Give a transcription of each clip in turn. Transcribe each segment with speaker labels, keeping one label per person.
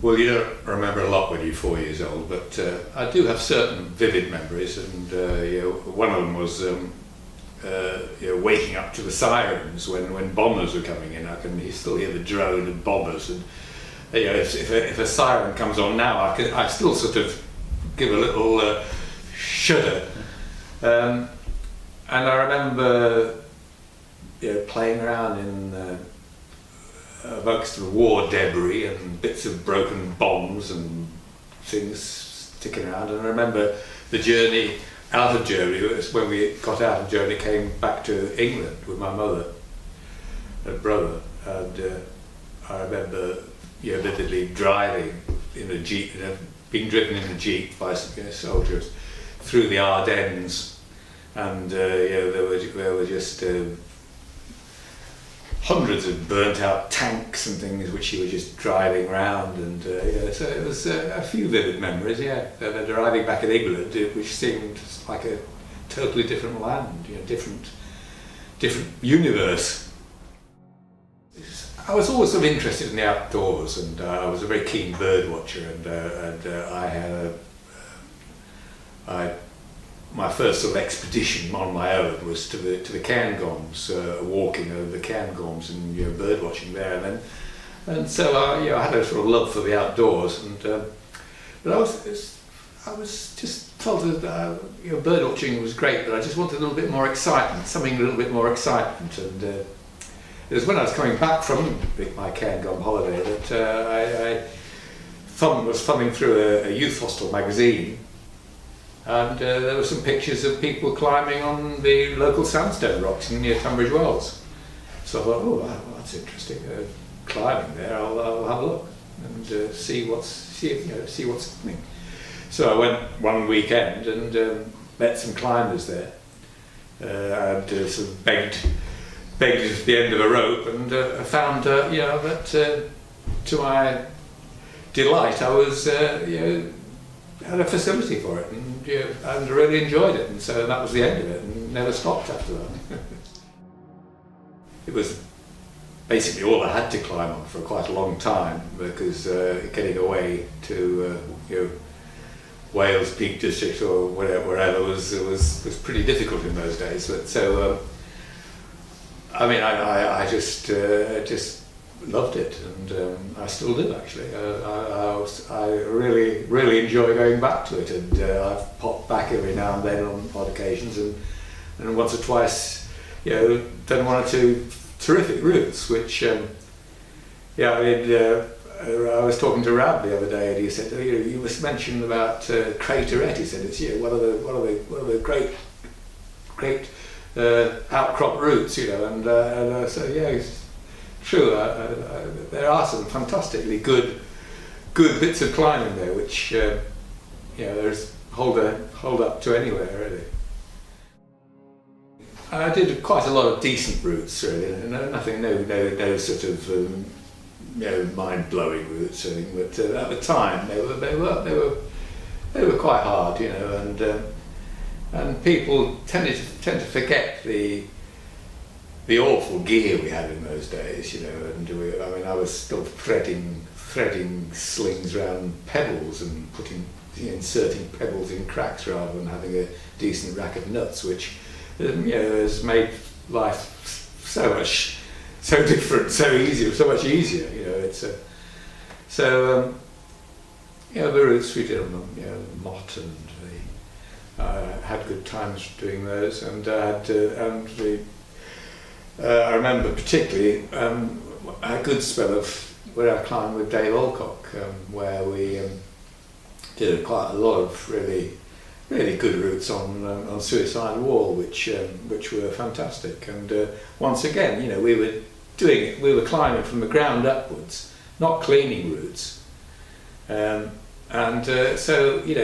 Speaker 1: Well, you don't remember a lot when you're 4 years old, but I do have certain vivid memories, and one of them was waking up to the sirens when bombers were coming in. I can still hear the drone of bombers, and if a siren comes on now, I still sort of give a little shudder. And I remember playing around in amongst the war debris and bits of broken bombs and things sticking around. And I remember the journey out of Germany. When we got out of Germany, came back to England with my mother and brother, and I remember vividly driving in a jeep, being driven in a jeep by soldiers through the Ardennes, and there were just hundreds of burnt out tanks and things which you were just driving around, and so it was a few vivid memories. They're arriving back in England, which seemed like a totally different land, different universe. I was always sort of interested in the outdoors, and I was a very keen bird watcher, and I had my first sort of expedition on my own was to the Cairngorms, walking over the Cairngorms and bird watching there, and so I had a sort of love for the outdoors, and but I was just felt that bird watching was great, but I just wanted a little bit more excitement, something a little bit more excitement, and it was when I was coming back from my Cairngorm holiday that I was thumbing through a youth hostel magazine. And there were some pictures of people climbing on the local sandstone rocks near Tunbridge Wells. So I thought, oh, wow, that's interesting. Climbing there, I'll have a look and see what's happening. So I went one weekend and met some climbers there, and sort of begged at the end of a rope, and I found that to my delight, I was had a facility for it, and really enjoyed it, and so that was the end of it, and never stopped after that. It was basically all I had to climb on for quite a long time, because getting away to Wales Peak District or wherever was pretty difficult in those days. But so I just loved it, and I still do actually. I really enjoy going back to it, and I've popped back every now and then on odd occasions, and once or twice, done one or two terrific routes. Which, I was talking to Rab the other day, and he said, you must mention about Craterette. He said it's one of the great outcrop routes, and so it's true. There are some fantastically good bits of climbing there, which there's hold up to anywhere really. I did quite a lot of decent routes really, no sort of mind-blowing routes or anything, but at the time they were quite hard, and people tend to forget the awful gear we had in those days, and I was still threading slings around pebbles and inserting pebbles in cracks rather than having a decent rack of nuts, which has made life so different, so much easier. The routes we did on them, Mott, and had good times doing those, and I remember particularly a good spell of where I climbed with Dave Alcock, where we did quite a lot of really good routes on Suicide Wall, which were fantastic. And once again, we were climbing from the ground upwards, not cleaning routes, so you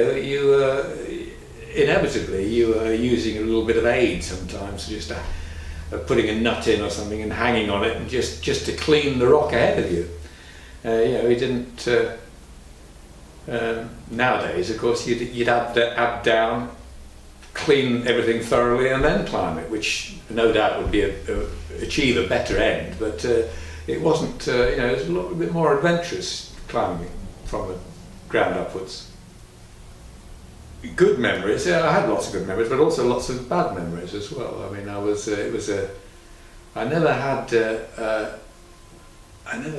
Speaker 1: inevitably you were using a little bit of aid sometimes, just putting a nut in or something and hanging on it, and just to clean the rock ahead of you. We didn't. Nowadays, of course, you'd add down, clean everything thoroughly, and then climb it, which no doubt would be achieve a better end. But it wasn't. It was a little bit more adventurous climbing from the ground upwards. Good memories, yeah, I had lots of good memories, but also lots of bad memories as well. I mean, I never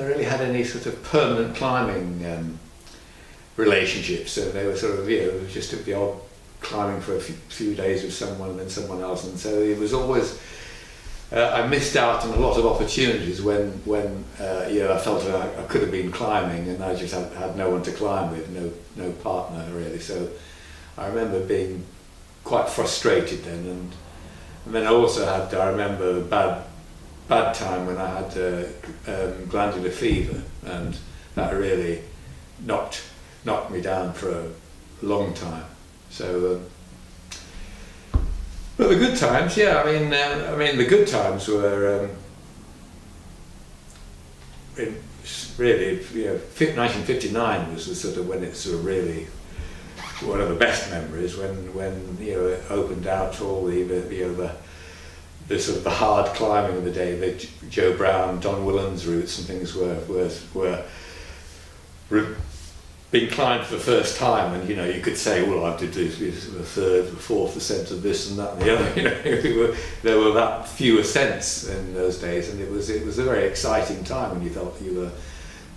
Speaker 1: really had any sort of permanent climbing relationships. So they were sort of, just the odd climbing for a few days with someone and then someone else, and so it was always. I missed out on a lot of opportunities when I felt I could have been climbing and I just had no one to climb with, no partner really. So I remember being quite frustrated then, and then I also had, I remember, a bad time when I had glandular fever, and that really knocked me down for a long time. So. But the good times, yeah. I mean, the good times were really, 1959 was the sort of when it's sort of really one of the best memories. When it opened out all the sort of the hard climbing of the day, the Joe Brown, Don Williams routes and things were being climbed for the first time, and you could say, well, I have to do the third, the fourth ascent of this and that and the other. There were that few ascents in those days, and it was a very exciting time when you felt you were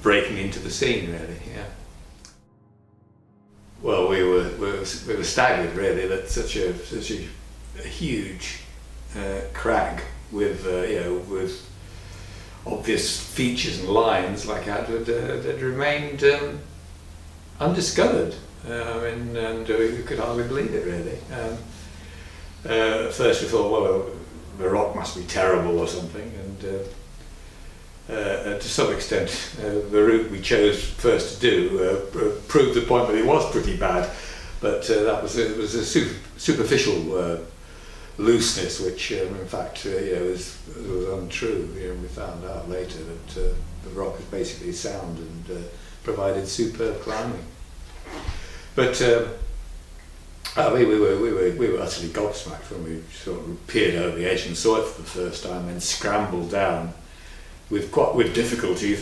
Speaker 1: breaking into the scene, really. Yeah. Well, we were staggered really that such a huge crag with with obvious features and lines like that had remained. Undiscovered, and we could hardly believe it really. At first we thought, well, the rock must be terrible or something, and to some extent the route we chose first to do proved the point that it was pretty bad, but it was a superficial looseness which in fact was untrue. We found out later that the rock is basically sound and provided superb climbing. But we were utterly gobsmacked when we sort of peered over the edge and saw it for the first time, and scrambled down with difficulty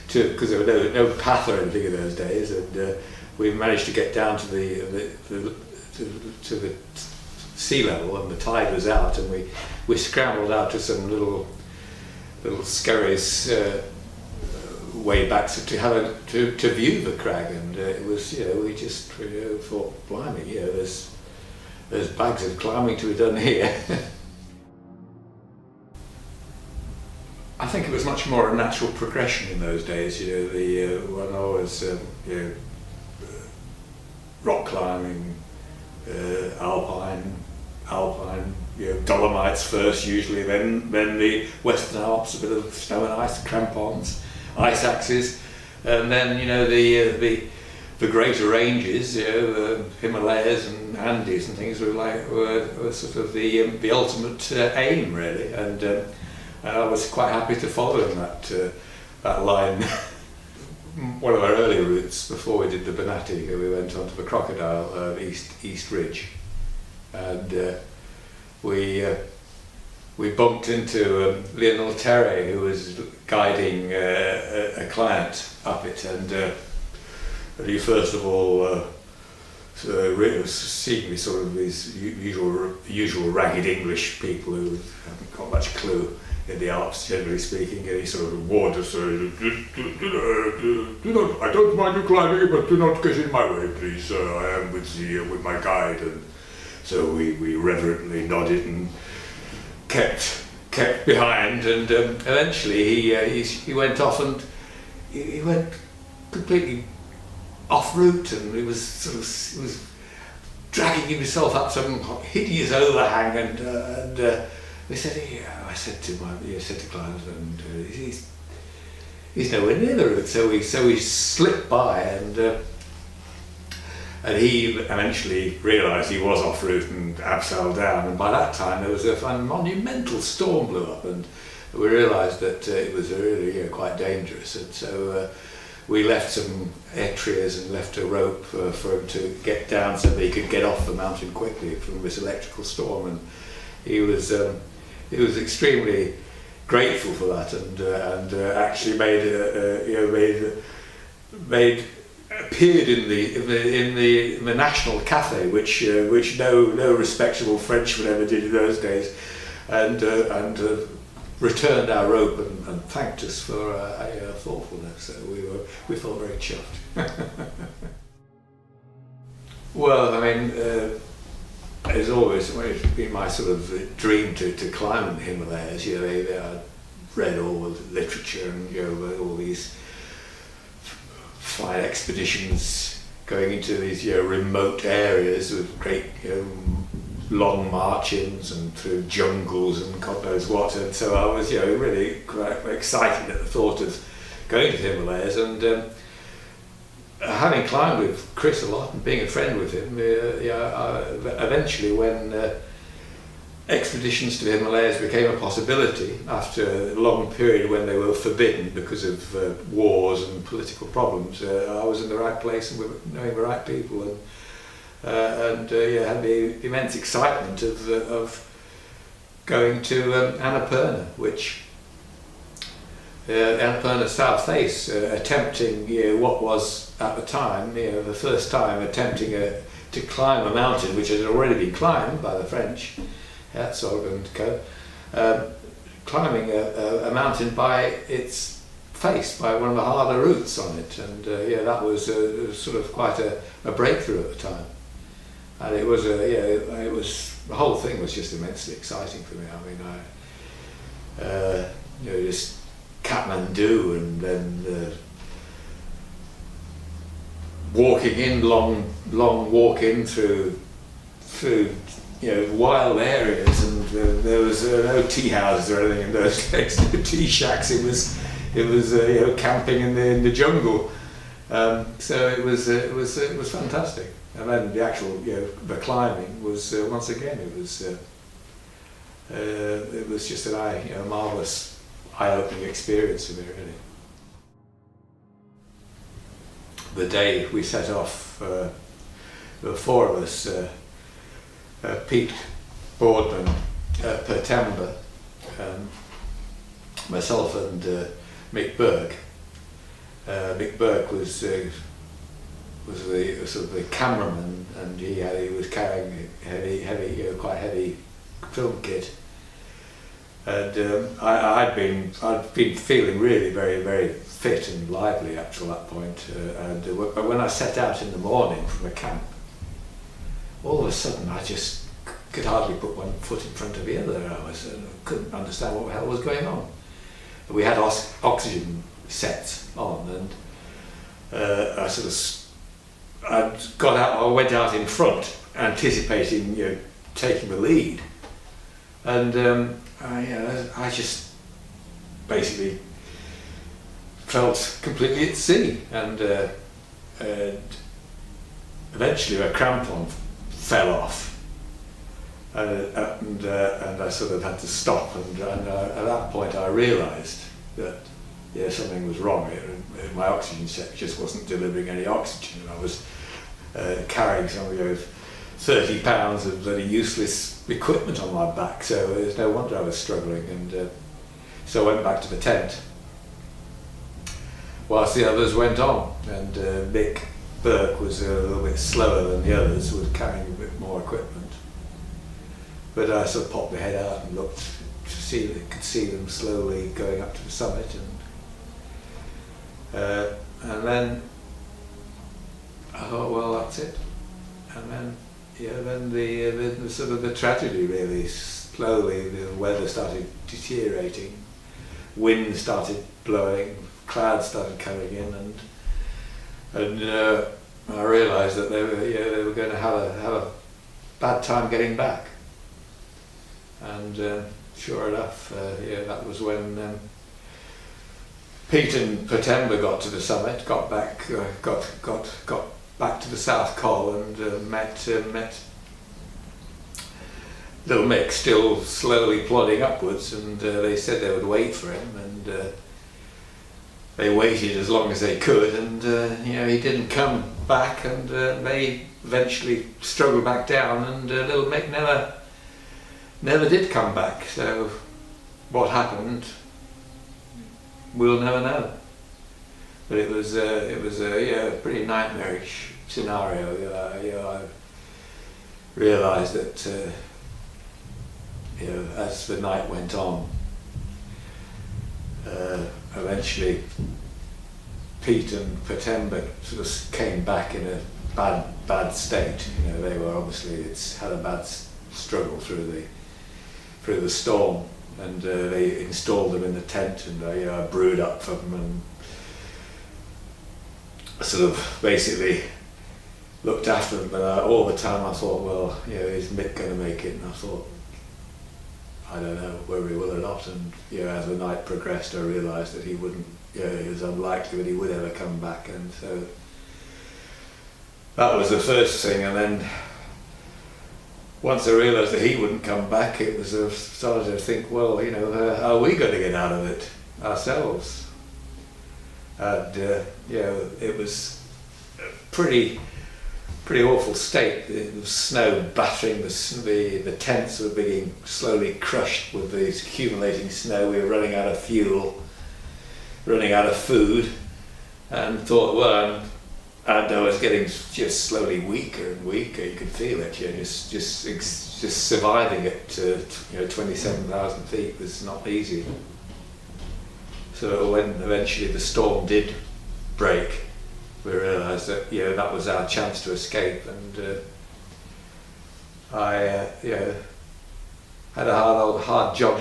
Speaker 1: because there were no path or anything in those days, and we managed to get down to the sea level, and the tide was out, and we scrambled out to some little scurries way back to have to view the crag, and it was we just thought, blimey, there's bags of climbing to be done here. I think it was much more a natural progression in those days. When I was rock climbing, Alpine, Dolomites first usually, then the Western Alps, a bit of snow and ice, crampons, ice axes, and then the greater ranges, the Himalayas and Andes and things were sort of the ultimate aim really, and I was quite happy to follow in that line. One of our early routes before we did the Banati, we went onto the Crocodile East Ridge, and we bumped into Lionel Terry, who was guiding a client up it, and he first of all seeing me sort of these usual ragged English people who haven't got much clue in the Alps, generally speaking, and he sort of warned us, do not, I don't mind you climbing, but do not get in my way, please. I am with my guide, and so we reverently nodded and kept behind, and eventually he went off, and he went completely off route, and he was dragging himself up some hideous overhang, and they said, I said to climbers, and he's nowhere near the route, so we slipped by, and he eventually realised he was off route and abseiled down, and by that time there was a monumental storm blew up, and we realised that it was really quite dangerous, and so we left some etriers and left a rope for him to get down so that he could get off the mountain quickly from this electrical storm, and he was grateful for that, and actually made appeared in the National Cafe, which no respectable Frenchman ever did in those days, and returned our rope and thanked us for our thoughtfulness. So we felt very chuffed. Well, I mean, it's always been my sort of dream to climb in the Himalayas. You know, I read all the literature and, you know, all these fine expeditions going into these, you know, remote areas with great, you know, long march-ins and through jungles and God knows what. And so I was, you know, really quite excited at the thought of going to the Himalayas, and having climbed with Chris a lot and being a friend with him, eventually when expeditions to the Himalayas became a possibility after a long period when they were forbidden because of wars and political problems, I was in the right place and with knowing the right people, and had the immense excitement of going to Annapurna, which Annapurna South Face, attempting, you know, what was at the time, you know, the first time attempting to climb a mountain which had already been climbed by the French, Herzog and Co. Climbing a mountain by its face, by one of the harder routes on it, and that was sort of quite a breakthrough at the time, and it was the whole thing was just immensely exciting for me. I mean, just Kathmandu and then walking in, long walk in through you know, wild areas, and there was no tea houses or anything in those days, no tea shacks. It was you know, camping in the jungle. So it was fantastic. And then the actual, you know, the climbing was once again it was just a marvelous, eye-opening experience for me, really. The day we set off, there were four of us. Pete Boardman, Pertember, myself and Mick Burke. Mick Burke was the sort of the cameraman, and he was carrying heavy, you know, quite heavy film kit. And I'd been feeling really very, very fit and lively up to that point. But when I set out in the morning from the camp, all of a sudden I just could hardly put one foot in front of the other. I couldn't understand what the hell was going on. We had oxygen sets on, and I went out in front, anticipating, you know, taking the lead, and I just basically felt completely at sea, and eventually a crampon fell off, and I sort of had to stop, and at that point I realised that something was wrong. My oxygen set just wasn't delivering any oxygen, and I was carrying some, you know, 30 pounds of bloody useless equipment on my back, so there's no wonder I was struggling, and so I went back to the tent whilst the others went on, and Mick Burke was a little bit slower than the others, was carrying a bit more equipment. But I sort of popped my head out and looked to could see them slowly going up to the summit, and then I thought, well, that's it. And then, then the sort of the tragedy really, slowly the weather started deteriorating, wind started blowing, clouds started coming in, and I realised that they were going to have a bad time getting back. And sure enough, that was when Pete and Pertember got to the summit, got back to the South Col, and met little Mick still slowly plodding upwards, and they said they would wait for him, and they waited as long as they could, and he didn't come back, and they eventually struggled back down, and little Mick never did come back. So what happened, we'll never know. but it was a pretty nightmarish scenario. I realised that as the night went on, eventually Pete and Vertebrate sort of came back in a bad state. They were obviously had a bad struggle through the storm, and they installed them in the tent, and I brewed up for them and sort of basically looked after them. But all the time I thought, well, is Mick going to make it? And I thought, I don't know whether he will or not. And as the night progressed, I realised that he wouldn't. It was unlikely that he would ever come back, and so that was the first thing. And then once I realised that he wouldn't come back, it was started to think, well, are we going to get out of it ourselves? And it was a pretty awful state. The snow battering the tents were being slowly crushed with this accumulating snow. We were running out of fuel, running out of food, and thought, well, and I was getting just slowly weaker and weaker. You could feel it. Just surviving at 27,000 feet was not easy. So when eventually the storm did break, we realised that that was our chance to escape, and I had a hard job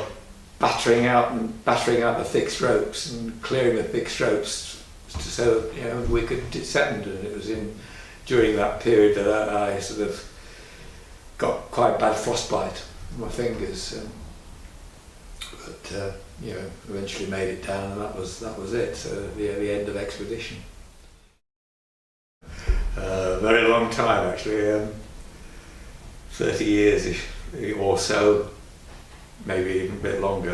Speaker 1: battering out the fixed ropes and clearing the fixed ropes so we could descend. And it was during that period that I sort of got quite bad frostbite on my fingers, but eventually made it down, and that was it. So the end of expedition. Very long time actually, 30 years or so, maybe even a bit longer.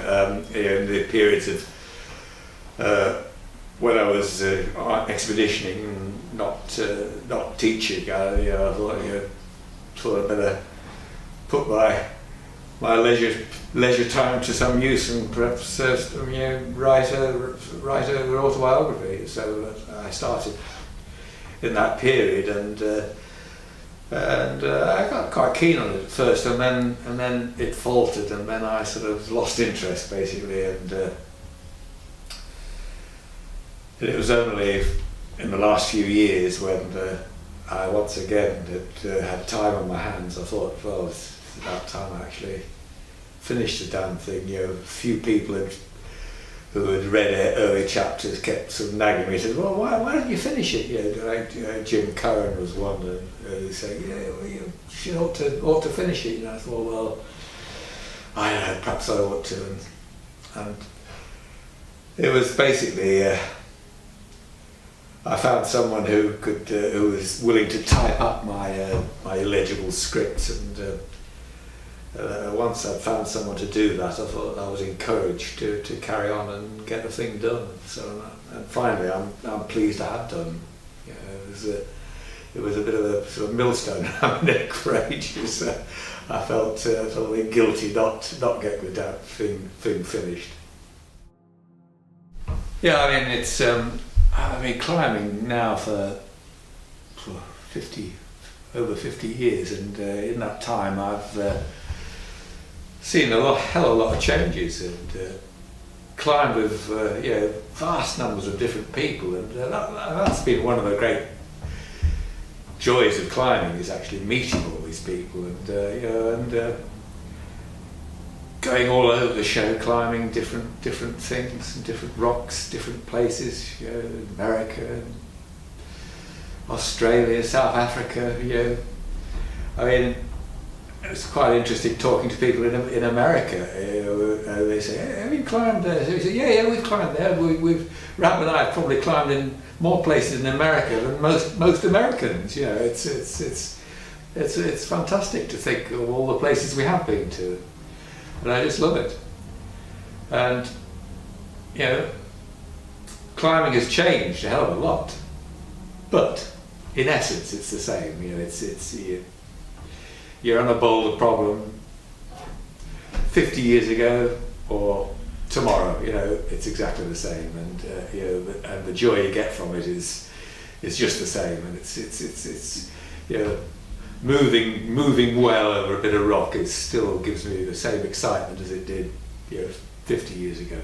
Speaker 1: In the periods of when I was expeditioning, not teaching, I thought I'd better put my leisure time to some use and perhaps write an autobiography. So I started in that period, and I got quite keen on it at first, and then it faltered, and then I sort of lost interest basically, and it was only in the last few years when I once again had time on my hands. I thought, well, it's about time I actually finished the damn thing. A few people who had read early chapters kept sort of nagging me, said, well, why don't you finish it? Jim Curran was one who said, you should ought to finish it. And I thought, well, I don't know, perhaps I ought to. And it was basically, I found someone who was willing to type up my illegible scripts, and once I'd found someone to do that, I thought I was encouraged to carry on and get the thing done. So, and finally, I'm pleased I had done. It was a bit of a sort of millstone around my neck for ages. I felt a bit guilty not getting the damn thing finished. Yeah, I mean it's I've been climbing now for over 50 years, and in that time I've seen a hell of a lot of changes, and climbed with vast numbers of different people, and that's been one of the great joys of climbing, is actually meeting all these people, and going all over the show, climbing different things, different rocks, different places, America, Australia, South Africa. I mean, it's quite interesting talking to people in America. They say, hey, have you climbed there? So we say, yeah, we've climbed there. Ram and I have probably climbed in more places in America than most Americans. It's fantastic to think of all the places we have been to, and I just love it. And climbing has changed a hell of a lot, but in essence, it's the same. You're on a boulder problem 50 years ago, or tomorrow, you know, it's exactly the same, and you know, and the joy you get from it is just the same, and it's you know, moving well over a bit of rock still gives me the same excitement as it did, you know, 50 years ago.